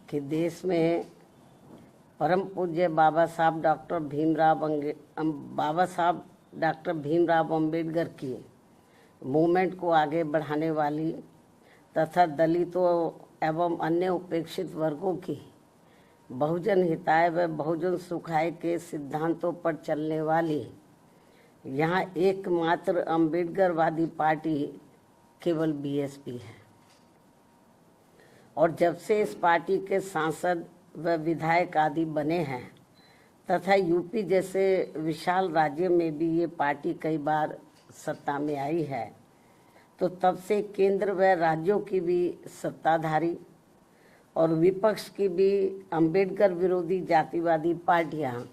कि देश में परम पूज्य बाबा साहब डॉक्टर भीमराव अम्बेडकर की मूवमेंट को आगे बढ़ाने वाली तथा दलितों एवं अन्य उपेक्षित वर्गों की बहुजन हिताय व बहुजन सुखाय के सिद्धांतों पर चलने वाली यहाँ एकमात्र अम्बेडकरवादी पार्टी केवल बीएसपी है। और जब से इस पार्टी के सांसद व विधायक आदि बने हैं तथा यूपी जैसे विशाल राज्य में भी ये पार्टी कई बार सत्ता में आई है, तो तब से केंद्र व राज्यों की भी सत्ताधारी और विपक्ष की भी अंबेडकर विरोधी जातिवादी पार्टियां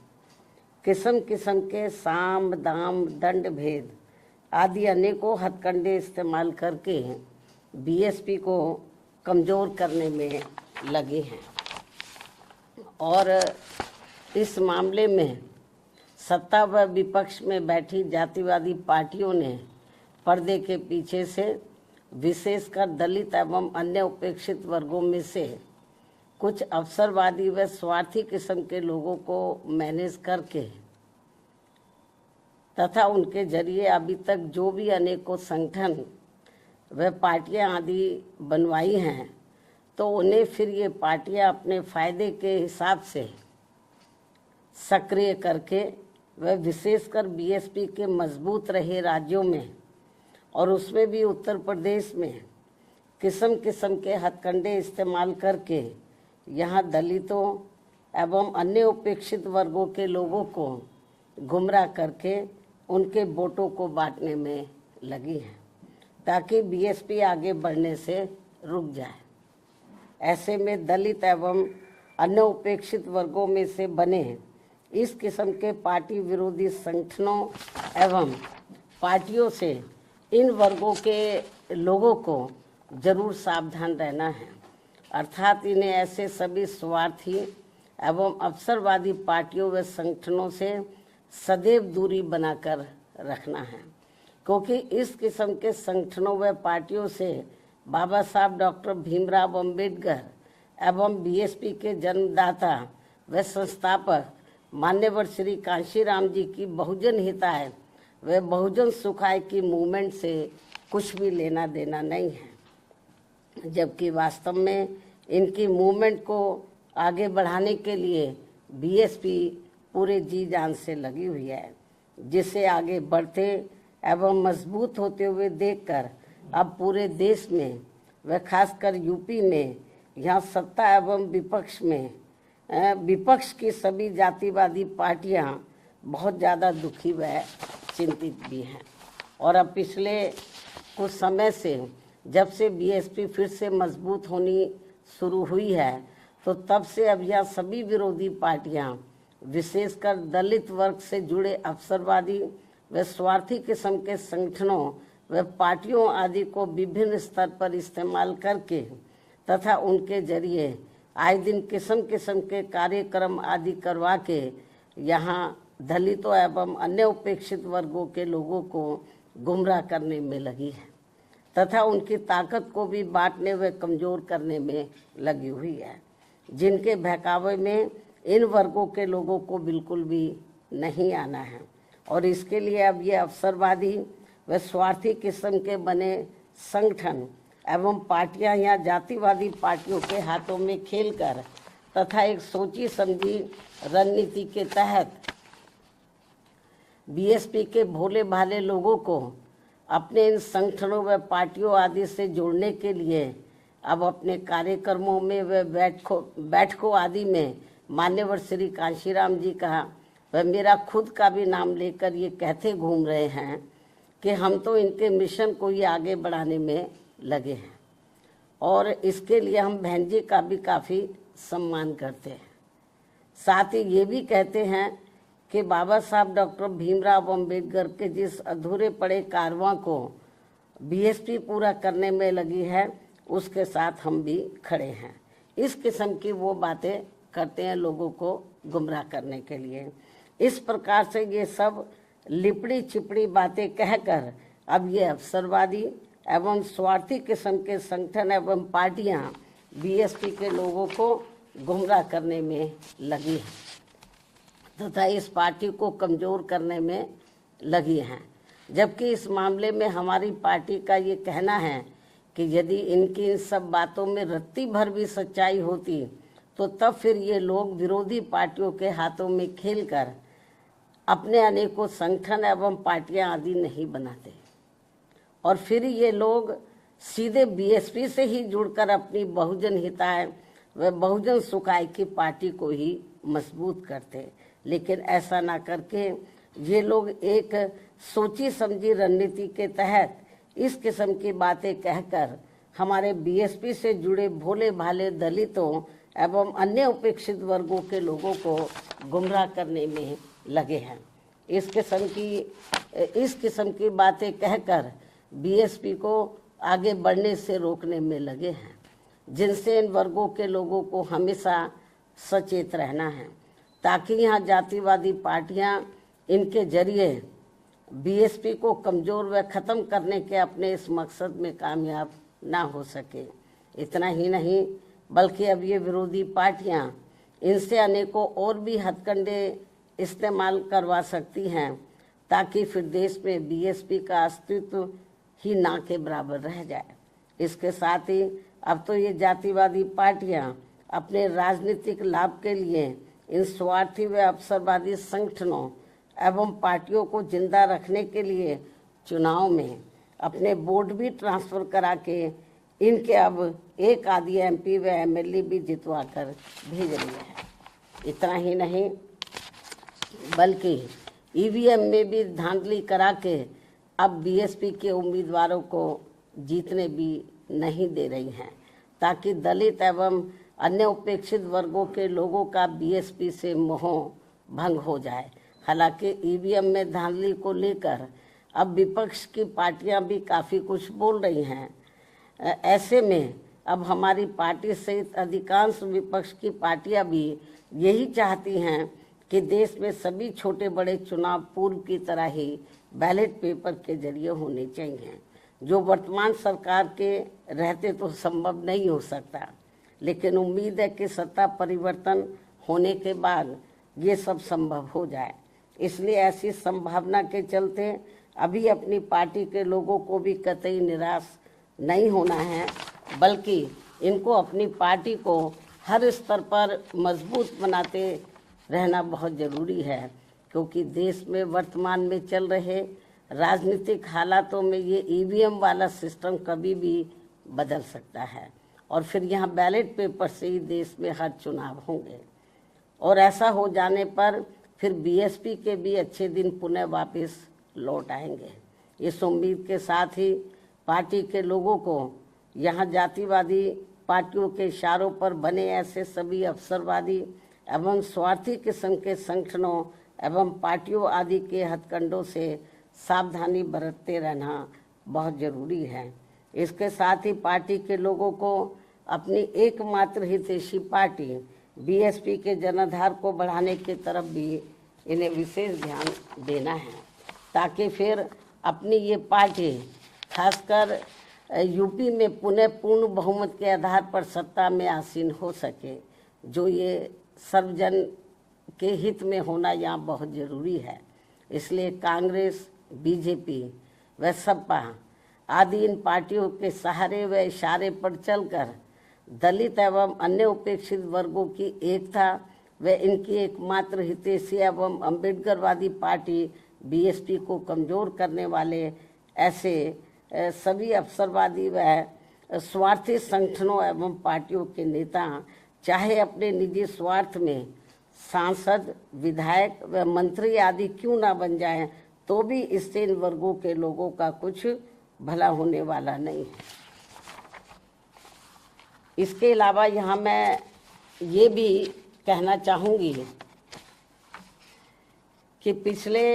किस्म किस्म के साम दाम दंड भेद आदि अनेकों हथकंडे इस्तेमाल करके बीएसपी को कमज़ोर करने में लगे हैं। और इस मामले में सत्ता व विपक्ष में बैठी जातिवादी पार्टियों ने पर्दे के पीछे से विशेषकर दलित एवं अन्य उपेक्षित वर्गों में से कुछ अवसरवादी व स्वार्थी किस्म के लोगों को मैनेज करके तथा उनके जरिए अभी तक जो भी अनेकों संगठन व पार्टियां आदि बनवाई हैं, तो उन्हें फिर ये पार्टियां अपने फायदे के हिसाब से सक्रिय करके व विशेषकर बीएसपी के मजबूत रहे राज्यों में और उसमें भी उत्तर प्रदेश में किस्म किस्म के हथकंडे इस्तेमाल करके यहाँ दलितों एवं अन्य उपेक्षित वर्गों के लोगों को गुमराह करके उनके वोटों को बांटने में लगी है ताकि बीएसपी आगे बढ़ने से रुक जाए। ऐसे में दलित एवं अन्य उपेक्षित वर्गों में से बने इस किस्म के पार्टी विरोधी संगठनों एवं पार्टियों से इन वर्गों के लोगों को जरूर सावधान रहना है, अर्थात इन्हें ऐसे सभी स्वार्थी एवं अवसरवादी पार्टियों व संगठनों से सदैव दूरी बनाकर रखना है, क्योंकि इस किस्म के संगठनों व पार्टियों से बाबा साहब डॉक्टर भीमराव अम्बेडकर एवं बीएसपी के जन्मदाता व संस्थापक मान्यवर श्री कांशीराम जी की बहुजन हिताय व बहुजन सुखाय की मूवमेंट से कुछ भी लेना देना नहीं है, जबकि वास्तव में इनकी मूवमेंट को आगे बढ़ाने के लिए बीएसपी पूरे जी जान से लगी हुई है, जिसे आगे बढ़ते एवं मजबूत होते हुए देखकर अब पूरे देश में व खासकर यूपी में यहाँ सत्ता एवं विपक्ष की सभी जातिवादी पार्टियां बहुत ज़्यादा दुखी व चिंतित भी हैं। और अब पिछले कुछ समय से जब से बीएसपी फिर से मजबूत होनी शुरू हुई है, तो तब से अब यह सभी विरोधी पार्टियां विशेषकर दलित वर्ग से जुड़े अवसरवादी व स्वार्थी किस्म के संगठनों व पार्टियों आदि को विभिन्न स्तर पर इस्तेमाल करके तथा उनके जरिए आए दिन किस्म किस्म के कार्यक्रम आदि करवा के यहाँ दलितों एवं अन्य उपेक्षित वर्गों के लोगों को गुमराह करने में लगी है तथा उनकी ताकत को भी बांटने व कमज़ोर करने में लगी हुई है, जिनके बहकावे में इन वर्गों के लोगों को बिल्कुल भी नहीं आना है। और इसके लिए अब ये अवसरवादी व स्वार्थी किस्म के बने संगठन एवं पार्टियां यहाँ जातिवादी पार्टियों के हाथों में खेलकर तथा एक सोची समझी रणनीति के तहत बीएसपी के भोले भाले लोगों को अपने इन संगठनों व पार्टियों आदि से जोड़ने के लिए अब अपने कार्यक्रमों में व बैठकों आदि में मान्यवर श्री कांशीराम जी का व मेरा खुद का भी नाम लेकर ये कहते घूम रहे हैं कि हम तो इनके मिशन को ही आगे बढ़ाने में लगे हैं और इसके लिए हम बहन जी का भी काफ़ी सम्मान करते हैं। साथ ही ये भी कहते हैं कि बाबा साहब डॉक्टर भीमराव अम्बेडकर के जिस अधूरे पड़े कारवां को बीएसपी पूरा करने में लगी है, उसके साथ हम भी खड़े हैं। इस किस्म की वो बातें करते हैं लोगों को गुमराह करने के लिए। इस प्रकार से ये सब लिपड़ी चिपड़ी बातें कहकर अब ये अवसरवादी एवं स्वार्थी किस्म के संगठन एवं पार्टियां बीएसपी के लोगों को गुमराह करने में लगी है तथा इस पार्टी को कमज़ोर करने में लगी हैं। जबकि इस मामले में हमारी पार्टी का ये कहना है कि यदि इनकी इन सब बातों में रत्ती भर भी सच्चाई होती तो तब फिर ये लोग विरोधी पार्टियों के हाथों में खेलकर अपने अनेकों संगठन एवं पार्टियां आदि नहीं बनाते और फिर ये लोग सीधे बीएसपी से ही जुड़कर अपनी बहुजन हिताय व बहुजन सुखाय की पार्टी को ही मजबूत करते। लेकिन ऐसा ना करके ये लोग एक सोची समझी रणनीति के तहत इस किस्म की बातें कहकर हमारे बीएसपी से जुड़े भोले भाले दलितों एवं अन्य उपेक्षित वर्गों के लोगों को गुमराह करने में लगे हैं। इस किस्म की बातें कहकर बीएसपी को आगे बढ़ने से रोकने में लगे हैं, जिनसे इन वर्गों के लोगों को हमेशा सचेत रहना है ताकि यहाँ जातिवादी पार्टियाँ इनके जरिए बीएसपी को कमज़ोर व ख़त्म करने के अपने इस मकसद में कामयाब ना हो सके। इतना ही नहीं बल्कि अब ये विरोधी पार्टियां इनसे अनेकों और भी हथकंडे इस्तेमाल करवा सकती हैं ताकि फिर देश में बीएसपी का अस्तित्व ही ना के बराबर रह जाए। इसके साथ ही अब तो ये जातिवादी पार्टियां अपने राजनीतिक लाभ के लिए इन स्वार्थी व अवसरवादी संगठनों एवं पार्टियों को जिंदा रखने के लिए चुनाव में अपने वोट भी ट्रांसफ़र करा के इनके अब एक आधी एमपी व एमएलए भी जितवा कर भेज रही है। इतना ही नहीं बल्कि ईवीएम में भी धांधली करा के अब बीएसपी के उम्मीदवारों को जीतने भी नहीं दे रही हैं ताकि दलित एवं अन्य उपेक्षित वर्गों के लोगों का बीएसपी से मोह भंग हो जाए। हालांकि ईवीएम में धांधली को लेकर अब विपक्ष की पार्टियां भी काफ़ी कुछ बोल रही हैं। ऐसे में अब हमारी पार्टी सहित अधिकांश विपक्ष की पार्टियां भी यही चाहती हैं कि देश में सभी छोटे बड़े चुनाव पूर्व की तरह ही बैलेट पेपर के जरिए होने चाहिए, जो वर्तमान सरकार के रहते तो संभव नहीं हो सकता। लेकिन उम्मीद है कि सत्ता परिवर्तन होने के बाद ये सब संभव हो जाए। इसलिए ऐसी संभावना के चलते अभी अपनी पार्टी के लोगों को भी कतई निराश नहीं होना है, बल्कि इनको अपनी पार्टी को हर स्तर पर मजबूत बनाते रहना बहुत ज़रूरी है, क्योंकि देश में वर्तमान में चल रहे राजनीतिक हालातों में ये ईवीएम वाला सिस्टम कभी भी बदल सकता है और फिर यहाँ बैलेट पेपर से ही देश में हर चुनाव होंगे और ऐसा हो जाने पर फिर बीएसपी के भी अच्छे दिन पुनः वापस लौट आएंगे। इस उम्मीद के साथ ही पार्टी के लोगों को यहाँ जातिवादी पार्टियों के इशारों पर बने ऐसे सभी अवसरवादी एवं स्वार्थी किस्म के संगठनों एवं पार्टियों आदि के हथकंडों से सावधानी बरतते रहना बहुत ज़रूरी है। इसके साथ ही पार्टी के लोगों को अपनी एकमात्र हितैषी पार्टी बीएसपी के जनाधार को बढ़ाने की तरफ भी इन्हें विशेष ध्यान देना है, ताकि फिर अपनी ये पार्टी खासकर यूपी में पुनः पूर्ण बहुमत के आधार पर सत्ता में आसीन हो सके, जो ये सर्वजन के हित में होना यहाँ बहुत ज़रूरी है। इसलिए कांग्रेस, बीजेपी व सपा आदि इन पार्टियों के सहारे व इशारे पर चलकर दलित एवं अन्य उपेक्षित वर्गों की एकता व इनकी एकमात्र हितैषी एवं अम्बेडकरवादी पार्टी बीएसपी को कमज़ोर करने वाले ऐसे सभी अवसरवादी व स्वार्थी संगठनों एवं पार्टियों के नेता चाहे अपने निजी स्वार्थ में सांसद, विधायक व मंत्री आदि क्यों ना बन जाएं, तो भी इससे इन वर्गों के लोगों का कुछ भला होने वाला नहीं है। इसके अलावा यहाँ मैं ये भी कहना चाहूँगी कि पिछले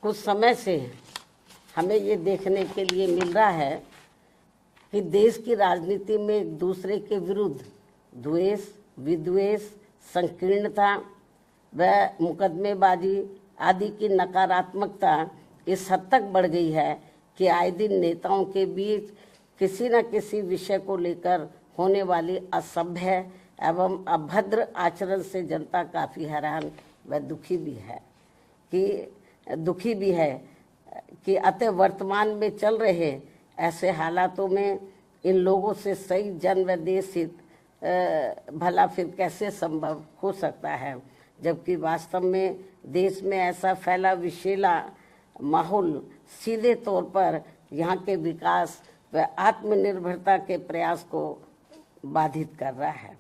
कुछ समय से हमें ये देखने के लिए मिल रहा है कि देश की राजनीति में एक दूसरे के विरुद्ध द्वेष, विद्वेष, संकीर्णता व मुकदमेबाजी आदि की नकारात्मकता इस हद तक बढ़ गई है कि आए दिन नेताओं के बीच किसी न किसी विषय को लेकर होने वाली असभ्य एवं अभद्र आचरण से जनता काफ़ी हैरान व दुखी भी है कि अतः वर्तमान में चल रहे ऐसे हालातों में इन लोगों से सही जन व देश हित भला फिर कैसे संभव हो सकता है, जबकि वास्तव में देश में ऐसा फैला विषैला माहौल सीधे तौर पर यहाँ के विकास व आत्मनिर्भरता के प्रयास को बाधित कर रहा है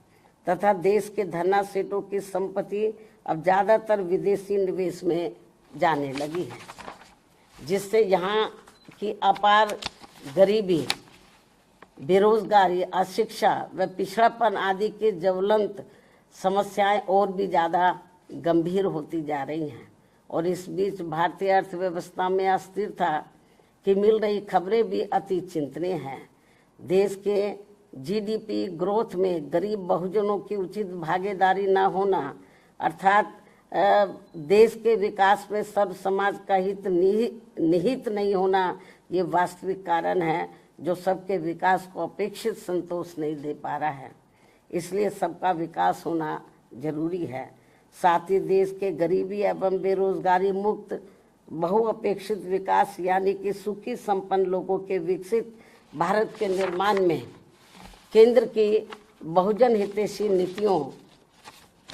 तथा देश के धनासेठों की संपत्ति अब ज़्यादातर विदेशी निवेश में जाने लगी है, जिससे यहाँ की अपार गरीबी, बेरोजगारी, अशिक्षा व पिछड़ापन आदि की ज्वलंत समस्याएं और भी ज़्यादा गंभीर होती जा रही हैं। और इस बीच भारतीय अर्थव्यवस्था में अस्थिरता की मिल रही खबरें भी अति चिंतनीय हैं। देश के जीडीपी ग्रोथ में गरीब बहुजनों की उचित भागीदारी न होना अर्थात देश के विकास में सर्व समाज का हित निहित नहीं होना, ये वास्तविक कारण है जो सबके विकास को अपेक्षित संतोष नहीं दे पा रहा है। इसलिए सबका विकास होना जरूरी है। साथ ही देश के गरीबी एवं बेरोजगारी मुक्त बहुअपेक्षित विकास यानी कि सुखी संपन्न लोगों के विकसित भारत के निर्माण में केंद्र की बहुजन हितैषी नीतियों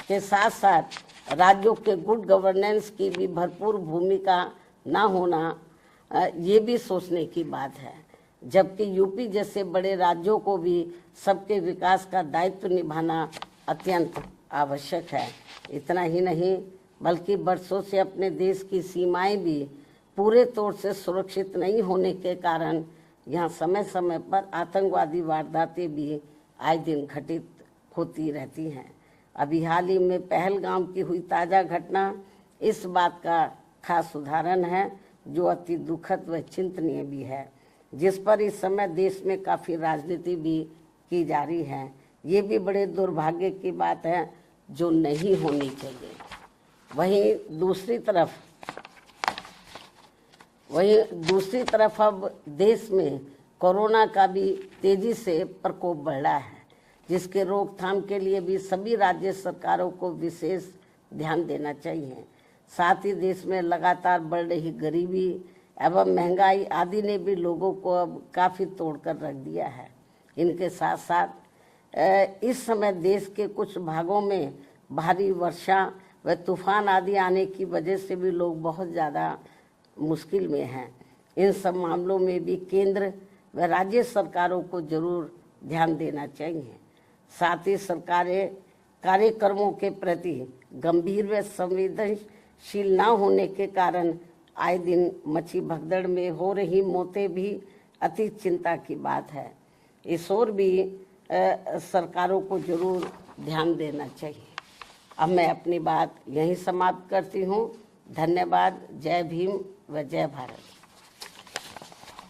के साथ साथ राज्यों के गुड गवर्नेंस की भी भरपूर भूमिका न होना ये भी सोचने की बात है, जबकि यूपी जैसे बड़े राज्यों को भी सबके विकास का दायित्व निभाना अत्यंत आवश्यक है। इतना ही नहीं बल्कि वर्षों से अपने देश की सीमाएं भी पूरे तौर से सुरक्षित नहीं होने के कारण यहाँ समय समय पर आतंकवादी वारदातें भी आए दिन घटित होती रहती हैं। अभी हाल ही में पहलगाम की हुई ताज़ा घटना इस बात का खास उदाहरण है, जो अति दुखद व चिंतनीय भी है, जिस पर इस समय देश में काफ़ी राजनीति भी की जा रही है। ये भी बड़े दुर्भाग्य की बात है जो नहीं होनी चाहिए। वहीं दूसरी तरफ अब देश में कोरोना का भी तेजी से प्रकोप बढ़ रहा है, जिसके रोकथाम के लिए भी सभी राज्य सरकारों को विशेष ध्यान देना चाहिए। साथ ही देश में लगातार बढ़ रही गरीबी एवं महंगाई आदि ने भी लोगों को अब काफ़ी तोड़कर रख दिया है। इनके साथ साथ इस समय देश के कुछ भागों में भारी वर्षा व तूफान आदि आने की वजह से भी लोग बहुत ज़्यादा मुश्किल में हैं। इन सब मामलों में भी केंद्र व राज्य सरकारों को जरूर ध्यान देना चाहिए। साथ ही सरकारें कार्यक्रमों के प्रति गंभीर व संवेदनशील न होने के कारण आए दिन मची भगदड़ में हो रही मौतें भी अति चिंता की बात है। इस ओर भी सरकारों को जरूर ध्यान देना चाहिए। अब मैं अपनी बात यहीं समाप्त करती हूँ। धन्यवाद। जय भीम व जय भारत।